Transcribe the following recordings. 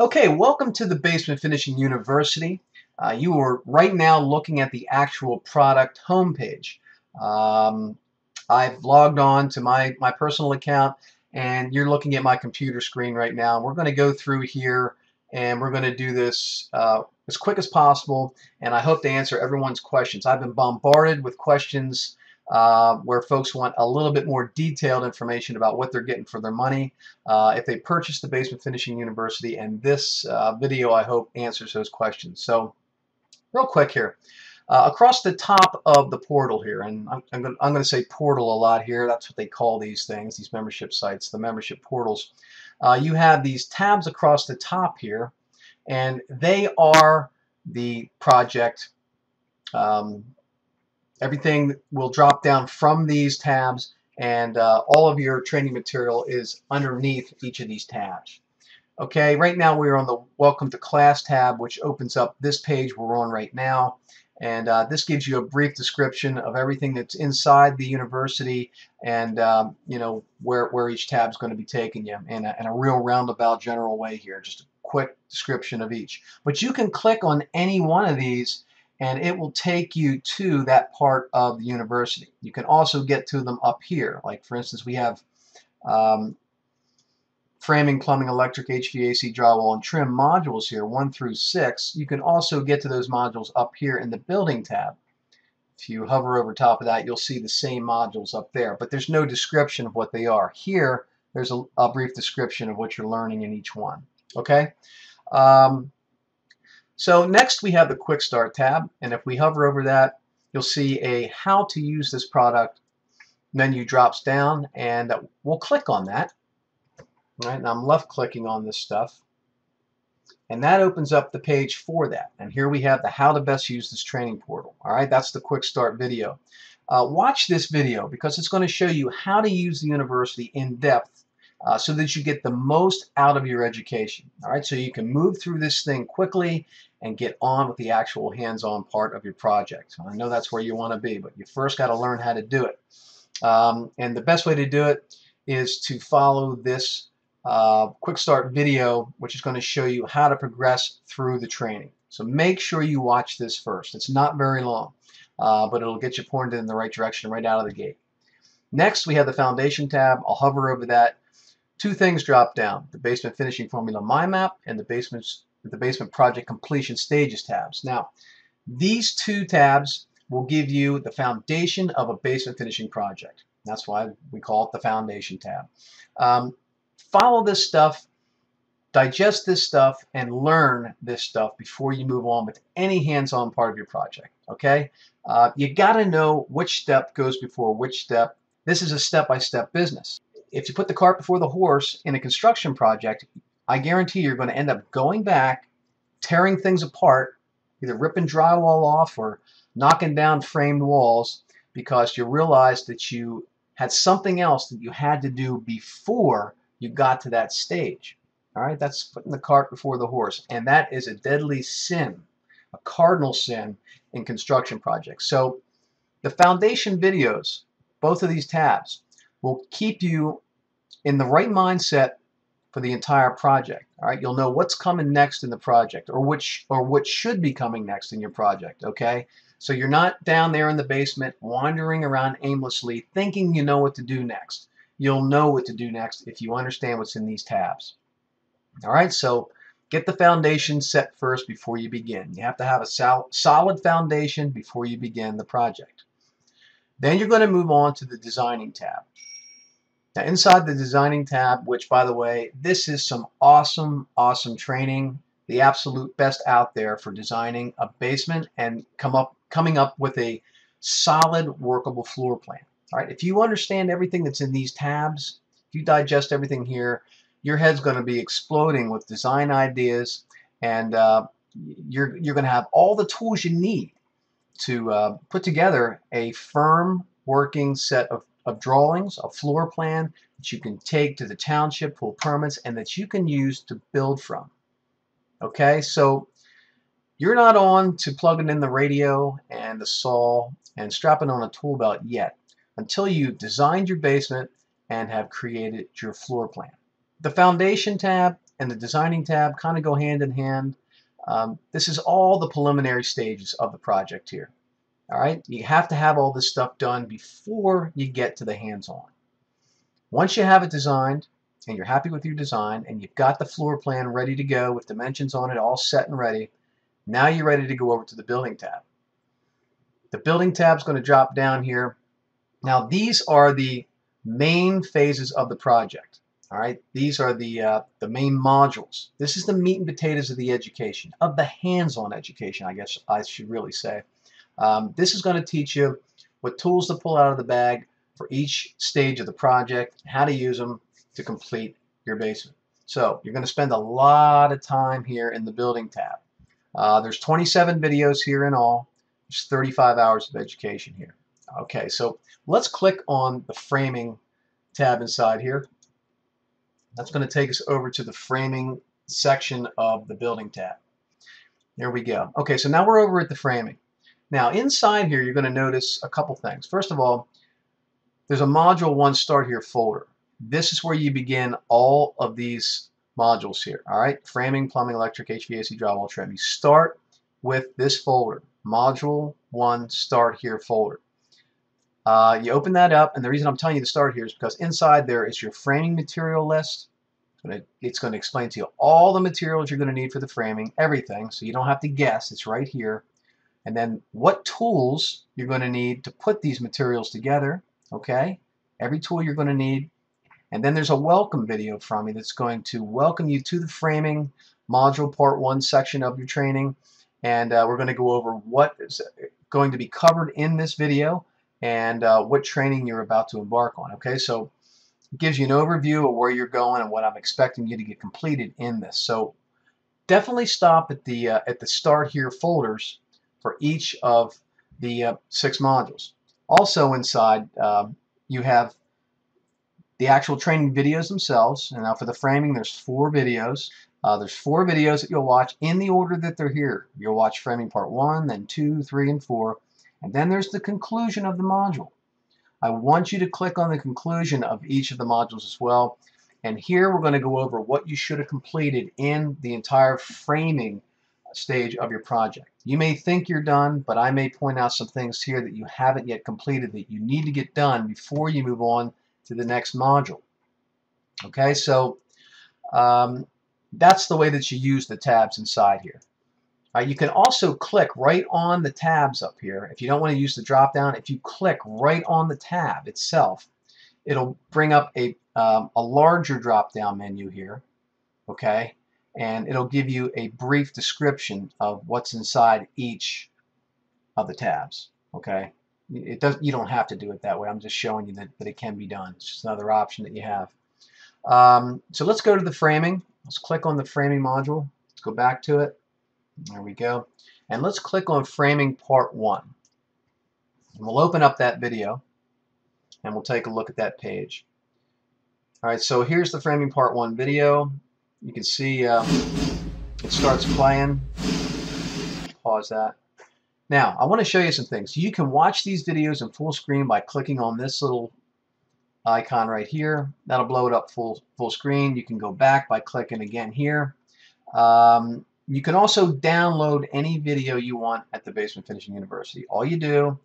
Okay, welcome to the Basement Finishing University. You are right now looking at the actual product homepage. Um, I've logged on to my personal account, and you're looking at my computer screen right now. We're going to go through here, and we're going to do this as quick as possible, and I hope to answer everyone's questions. I've been bombarded with questions where folks want a little bit more detailed information about what they're getting for their money if they purchase the Basement Finishing University, and this video, I hope, answers those questions. So real quick here, across the top of the portal here, and I'm going to say portal a lot here, that's what they call these things, these membership sites, the membership portals. You have these tabs across the top here, and they are the project. Everything will drop down from these tabs, and all of your training material is underneath each of these tabs. Okay, right now we're on the Welcome to Class tab, which opens up this page we're on right now. And this gives you a brief description of everything that's inside the university, and you know where each tab is going to be taking you in a real roundabout general way here. Just a quick description of each. But you can click on any one of these, and it will take you to that part of the university. You can also get to them up here. Like for instance, we have framing, plumbing, electric, HVAC, drywall, and trim modules here, 1 through 6. You can also get to those modules up here in the building tab. If you hover over top of that, you'll see the same modules up there, but there's no description of what they are. Here, there's a brief description of what you're learning in each one. Okay? So next we have the Quick Start tab, and if we hover over that, you'll see a How to Use This Product menu drops down, and we'll click on that. All right, now I'm left clicking on this stuff, and that opens up the page for that. And here we have the How to Best Use This Training Portal. All right, that's the Quick Start video. Watch this video because it's going to show you how to use the university in depth so that you get the most out of your education. All right, so you can move through this thing quickly and get on with the actual hands-on part of your project. I know that's where you want to be, but you first got to learn how to do it. And the best way to do it is to follow this Quick Start video, which is going to show you how to progress through the training. So make sure you watch this first. It's not very long, but it'll get you pointed in the right direction right out of the gate. Next, we have the Foundation tab. I'll hover over that. Two things drop down: the Basement Finishing Formula Mind Map and the Basement Project Completion Stages tabs. Now, these two tabs will give you the foundation of a basement finishing project. That's why we call it the Foundation tab. Follow this stuff, digest this stuff, and learn this stuff before you move on with any hands-on part of your project. Okay? You got to know which step goes before which step. This is a step-by-step business. If you put the cart before the horse in a construction project, I guarantee you're going to end up going back, tearing things apart, either ripping drywall off or knocking down framed walls, because you realize that you had something else that you had to do before you got to that stage. All right, that's putting the cart before the horse, and that is a deadly sin, a cardinal sin in construction projects. So the foundation videos, both of these tabs, will keep you in the right mindset for the entire project. All right, you'll know what's coming next in the project, or what should be coming next in your project. Okay, so you're not down there in the basement wandering around aimlessly thinking you know what to do next. You'll know what to do next if you understand what's in these tabs. All right, so get the foundation set first before you begin. You have to have a solid foundation before you begin the project. Then you're going to move on to the Designing tab. Now, inside the Designing tab, which, by the way, this is some awesome training, the absolute best out there for designing a basement and coming up with a solid, workable floor plan. All right, if you understand everything that's in these tabs, if you digest everything here, your head's going to be exploding with design ideas, and you're going to have all the tools you need to put together a firm working set of drawings, a floor plan that you can take to the township, pull permits, and that you can use to build from. Okay, so you're not on to plugging in the radio and the saw and strapping on a tool belt yet, until you've designed your basement and have created your floor plan. The Foundation tab and the designing tab kind of go hand in hand. This is all the preliminary stages of the project here. All right, you have to have all this stuff done before you get to the hands-on. Once you have it designed and you're happy with your design and you've got the floor plan ready to go with dimensions on it all set and ready, now you're ready to go over to the building tab. The building tab is going to drop down here. Now these are the main phases of the project. All right, these are the main modules. This is the meat and potatoes of the education, of the hands-on education, I guess I should really say. This is going to teach you what tools to pull out of the bag for each stage of the project, how to use them to complete your basement. So you're going to spend a lot of time here in the building tab. There's 27 videos here in all. There's 35 hours of education here. Okay, so let's click on the framing tab inside here. That's going to take us over to the framing section of the building tab. There we go. Okay, so now we're over at the framing. Now inside here you're going to notice a couple things. First of all, there's a Module 1 Start Here folder. This is where you begin all of these modules here. All right, framing, plumbing, electric, HVAC, drywall, trim. You start with this folder, Module 1 Start Here folder. You open that up, and the reason I'm telling you to start here is because inside there is your framing material list. It's going to explain to you all the materials you're going to need for the framing, everything, so you don't have to guess. It's right here. And then what tools you're going to need to put these materials together. Okay, every tool you're going to need. And then there's a welcome video from me that's going to welcome you to the framing module part 1 section of your training. And we're going to go over what is going to be covered in this video and what training you're about to embark on. Okay, so it gives you an overview of where you're going and what I'm expecting you to get completed in this. So definitely stop at the Start Here folders for each of the 6 modules. Also inside you have the actual training videos themselves. And now for the framing, there's 4 videos. There's 4 videos that you'll watch in the order that they're here. You'll watch framing part 1, then 2, 3, and 4. And then there's the conclusion of the module. I want you to click on the conclusion of each of the modules as well. And here we're going to go over what you should have completed in the entire framing stage of your project. You may think you're done, but I may point out some things here that you haven't yet completed that you need to get done before you move on to the next module. Okay, so that's the way that you use the tabs inside here. You can also click right on the tabs up here. If you don't want to use the drop down, if you click right on the tab itself, it'll bring up a larger drop down menu here. Okay, and it'll give you a brief description of what's inside each of the tabs. Okay, you don't have to do it that way. I'm just showing you that it can be done. It's just another option that you have. So let's go to the framing. Let's click on the framing module. Let's go back to it. There we go. And let's click on framing part 1. And we'll open up that video and we'll take a look at that page. Alright, so here's the framing part 1 video. You can see it starts playing. Pause that. Now, I want to show you some things. You can watch these videos in full screen by clicking on this little icon right here. That'll blow it up full screen. You can go back by clicking again here. You can also download any video you want at the Basement Finishing University. All you do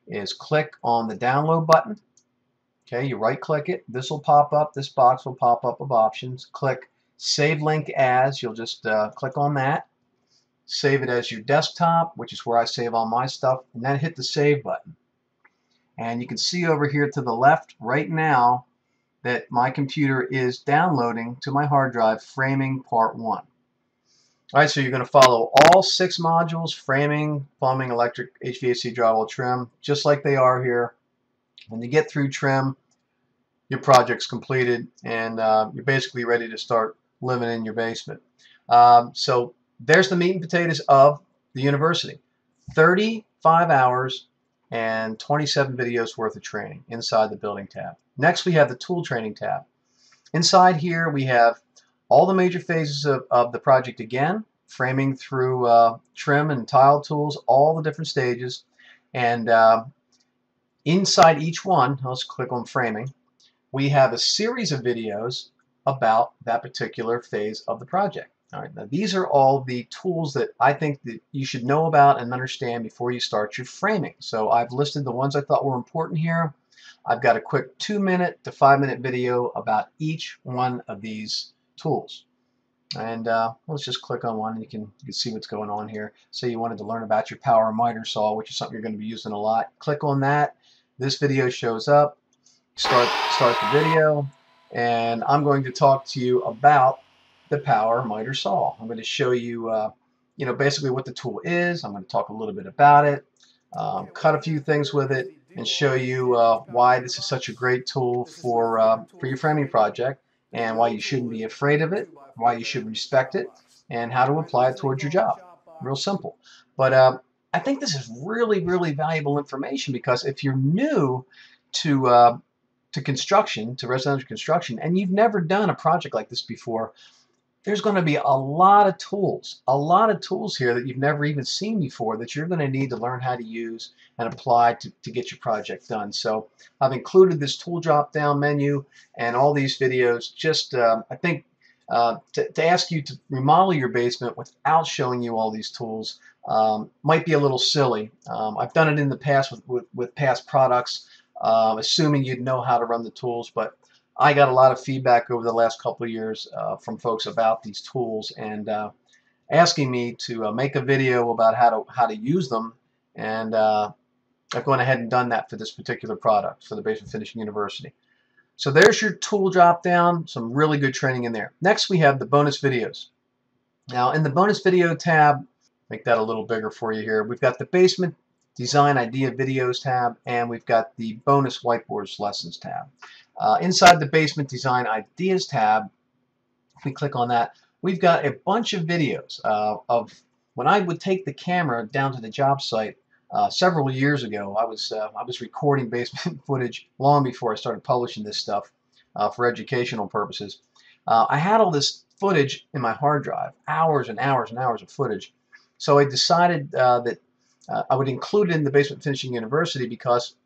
is click on the download button. Okay, you right click it. This will pop up. This box will pop up of options. Click Save Link As. You'll just click on that. Save it as your desktop, which is where I save all my stuff, and then hit the Save button. And you can see over here to the left right now that my computer is downloading to my hard drive framing part 1. Alright, so you're going to follow all 6 modules, framing, plumbing, electric, HVAC, drywall, trim, just like they are here. When you get through trim, your project's completed and you're basically ready to start living in your basement. So there's the meat and potatoes of the university. 35 hours and 27 videos worth of training inside the building tab. Next we have the tool training tab. Inside here we have all the major phases of the project again, framing through trim and tile tools, all the different stages. And inside each one, let's click on framing, we have a series of videos about that particular phase of the project. All right, now these are all the tools that I think that you should know about and understand before you start your framing. So I've listed the ones I thought were important here. I've got a quick 2-minute to 5-minute video about each one of these tools. And let's just click on one and you can see what's going on here. Say you wanted to learn about your power miter saw, which is something you're going to be using a lot. Click on that. This video shows up. Start the video, and I'm going to talk to you about the power miter saw. I'm going to show you, basically what the tool is. I'm going to talk a little bit about it, cut a few things with it, and show you why this is such a great tool for your framing project, and why you shouldn't be afraid of it, why you should respect it, and how to apply it towards your job. Real simple. But I think this is really, really valuable information, because if you're new to construction, to residential construction, and you've never done a project like this before, there's going to be a lot of tools here that you've never even seen before that you're going to need to learn how to use and apply to get your project done. So I've included this tool drop down menu and all these videos just I think to ask you to remodel your basement without showing you all these tools might be a little silly. I've done it in the past with past products, assuming you'd know how to run the tools, but I got a lot of feedback over the last couple of years from folks about these tools, and asking me to make a video about how to use them, and I've gone ahead and done that for this particular product for the Basement Finishing University. So there's your tool drop down, some really good training in there. Next we have the bonus videos. Now in the bonus video tab, make that a little bigger for you here, we've got the Basement Design Idea Videos tab, and we've got the bonus whiteboards lessons tab. Inside the Basement Design Ideas tab, if we click on that, we've got a bunch of videos of when I would take the camera down to the job site several years ago. I was recording basement footage long before I started publishing this stuff for educational purposes. I had all this footage in my hard drive, hours and hours and hours of footage. So I decided that I would include it in the Basement Finishing University, because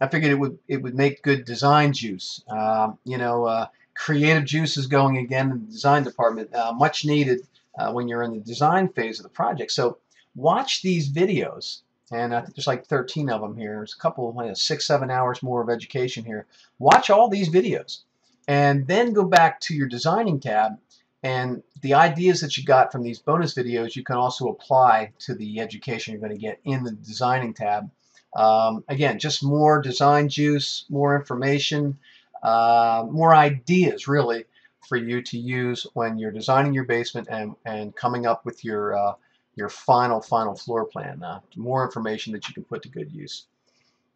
I figured it would make good design juice. Creative juice is going again in the design department, much needed when you're in the design phase of the project. So watch these videos, and I think there's like 13 of them here. There's a couple, 6-7 hours more of education here. Watch all these videos, and then go back to your designing tab, and the ideas that you got from these bonus videos you can also apply to the education you're going to get in the designing tab. Again, just more design juice, more information, more ideas really for you to use when you're designing your basement and coming up with your final floor plan. More information that you can put to good use.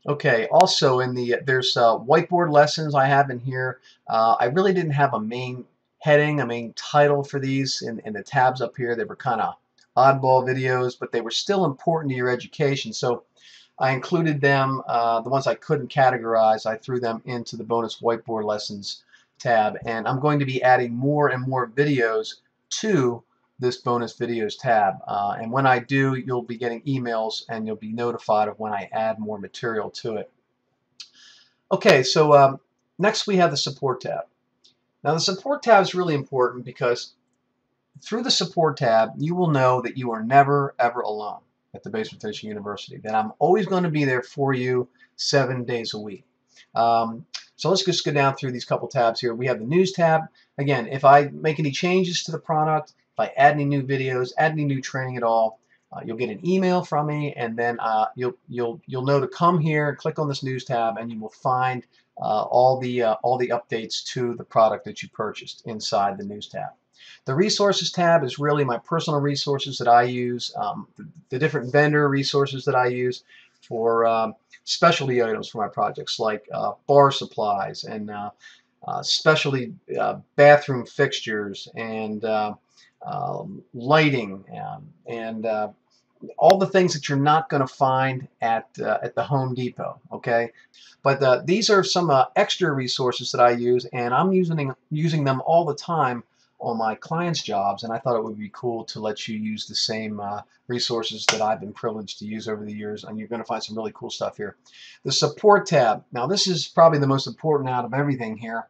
Okay, also there's whiteboard lessons I have in here. I really didn't have a main heading, a main title for these in the tabs up here. They were kind of oddball videos, but they were still important to your education. So I included them, the ones I couldn't categorize, I threw them into the bonus whiteboard lessons tab, and I'm going to be adding more and more videos to this bonus videos tab, and when I do, you'll be getting emails and you'll be notified of when I add more material to it. Okay, so next we have the support tab. Now the support tab is really important, because through the support tab you will know that you are never ever alone at the Basement Finishing University, that I'm always going to be there for you 7 days a week. So let's just go down through these couple tabs here. We have the news tab. Again, if I make any changes to the product, if I add any new videos, add any new training at all, you'll get an email from me, and then you'll know to come here, click on this news tab, and you will find all the updates to the product that you purchased inside the news tab. The resources tab is really my personal resources that I use, the different vendor resources that I use for specialty items for my projects, like bar supplies and specialty bathroom fixtures and lighting and all the things that you're not going to find at the Home Depot. Okay, but these are some extra resources that I use, and I'm using them all the time on my clients' jobs, and I thought it would be cool to let you use the same resources that I've been privileged to use over the years, and you're going to find some really cool stuff here. The support tab. Now this is probably the most important out of everything here.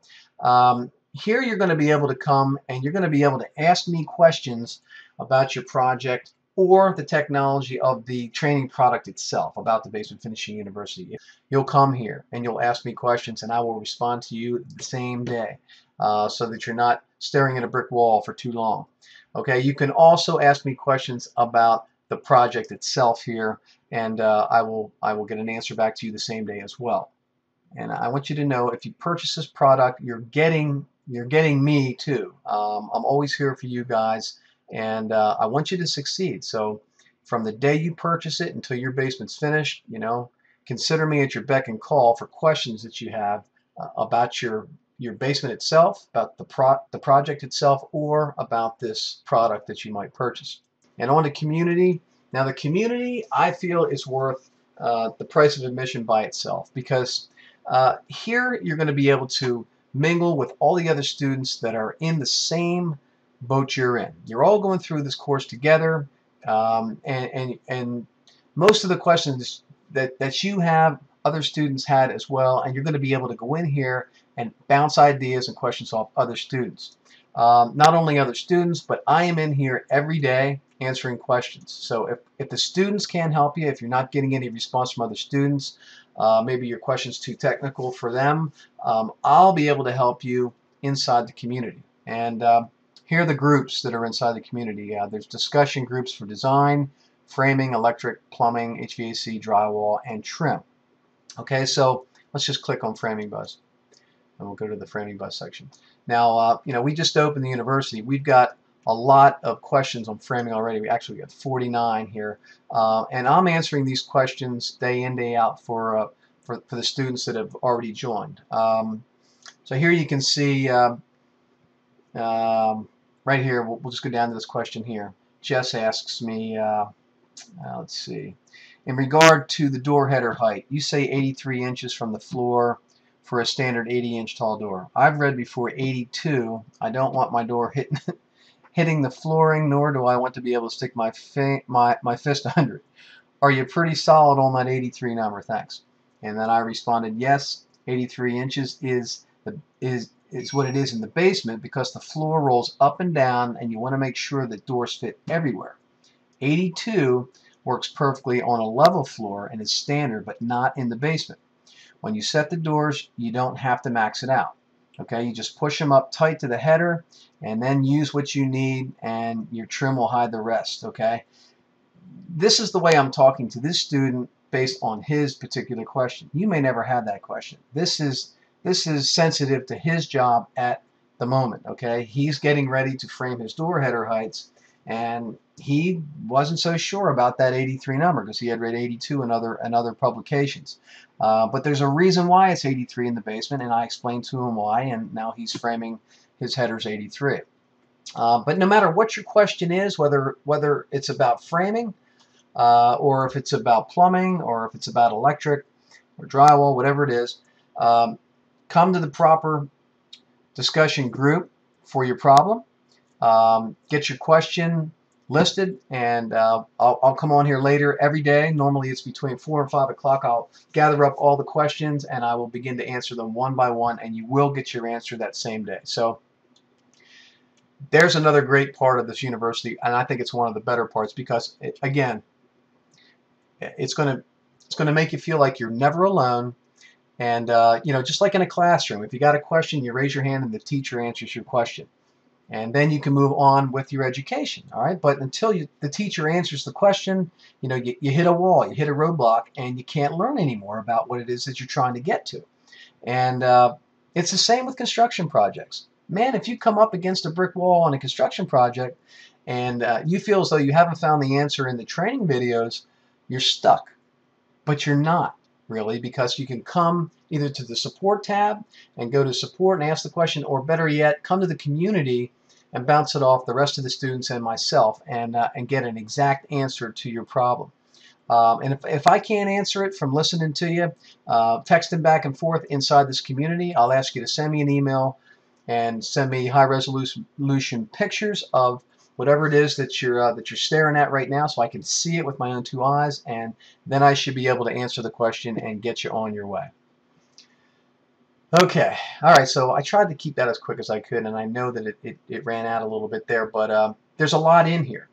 here you're going to be able to come and you're going to be able to ask me questions about your project or the technology of the training product itself, about the Basement Finishing University. You'll come here and you'll ask me questions and I will respond to you the same day, so that you're not staring at a brick wall for too long. Okay, you can also ask me questions about the project itself here, and I will get an answer back to you the same day as well. And I want you to know, if you purchase this product, you're getting me too. I'm always here for you guys, and I want you to succeed. So from the day you purchase it until your basement's finished, consider me at your beck and call for questions that you have about your basement itself, about the project itself, or about this product that you might purchase. And on to community. Now the community, I feel, is worth the price of admission by itself, because here you're going to be able to mingle with all the other students that are in the same boat you're in. You're all going through this course together, and most of the questions that you have, other students had as well, and you're going to be able to go in here and bounce ideas and questions off other students. Not only other students, but I am in here every day answering questions. So if the students can't help you, if you're not getting any response from other students, maybe your question's too technical for them, I'll be able to help you inside the community. And here are the groups that are inside the community. There's discussion groups for design, framing, electric, plumbing, HVAC, drywall, and trim. Okay, so let's just click on Framing Buzz, and we'll go to the Framing Buzz section. Now, we just opened the university. We've got a lot of questions on framing already. We actually got 49 here, and I'm answering these questions day in, day out for the students that have already joined. So here you can see right here. We'll just go down to this question here. Jess asks me, let's see, in regard to the door header height, you say 83 inches from the floor for a standard 80-inch tall door. I've read before 82. I don't want my door hitting the flooring, nor do I want to be able to stick my fist under it. Are you pretty solid on that 83 number? Thanks. And then I responded, yes, 83 inches is what it is in the basement, because the floor rolls up and down and you want to make sure that doors fit everywhere. 82 works perfectly on a level floor and is standard, but not in the basement. When you set the doors, you don't have to max it out. Okay, you just push them up tight to the header and then use what you need, and your trim will hide the rest. Okay, this is the way I'm talking to this student based on his particular question. You may never have that question. This is sensitive to his job at the moment. Okay, he's getting ready to frame his door header heights, and he wasn't so sure about that 83 number because he had read 82 in other publications. But there's a reason why it's 83 in the basement, and I explained to him why, and now he's framing his headers 83. But no matter what your question is, whether it's about framing, or if it's about plumbing, or if it's about electric or drywall, whatever it is, come to the proper discussion group for your problem. Get your question listed, and I'll come on here later every day. Normally it's between 4 and 5 o'clock. I'll gather up all the questions and I will begin to answer them one by one, and you will get your answer that same day. So there's another great part of this university, and I think it's one of the better parts, because again, it's going to make you feel like you're never alone. And just like in a classroom, if you got a question, you raise your hand and the teacher answers your question. And then you can move on with your education, all right? But until the teacher answers the question, you hit a wall, you hit a roadblock, and you can't learn anymore about what it is that you're trying to get to. And it's the same with construction projects. Man, if you come up against a brick wall on a construction project and you feel as though you haven't found the answer in the training videos, you're stuck. But you're not, really, because you can come either to the support tab and go to support and ask the question, or better yet, come to the community and bounce it off the rest of the students and myself, and get an exact answer to your problem. And if I can't answer it from listening to you, texting back and forth inside this community, I'll ask you to send me an email and send me high-resolution pictures of whatever it is that you're staring at right now, so I can see it with my own 2 eyes, and then I should be able to answer the question and get you on your way. Okay, all right, so I tried to keep that as quick as I could, and I know that it ran out a little bit there, but there's a lot in here.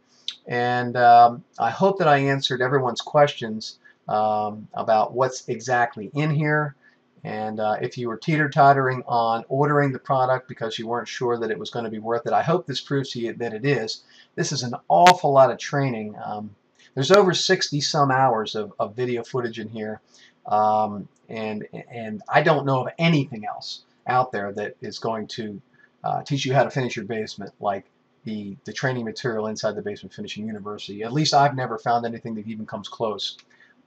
And I hope that I answered everyone's questions about what's exactly in here. And if you were teeter-tottering on ordering the product because you weren't sure that it was going to be worth it, I hope this proves to you that it is. This is an awful lot of training. There's over 60 some hours of video footage in here. And I don't know of anything else out there that is going to teach you how to finish your basement like the training material inside the Basement Finishing University. At least I've never found anything that even comes close.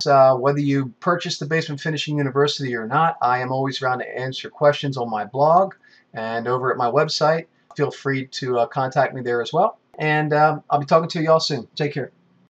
Whether you purchase the Basement Finishing University or not, I am always around to answer questions on my blog and over at my website. Feel free to contact me there as well. And I'll be talking to you all soon. Take care.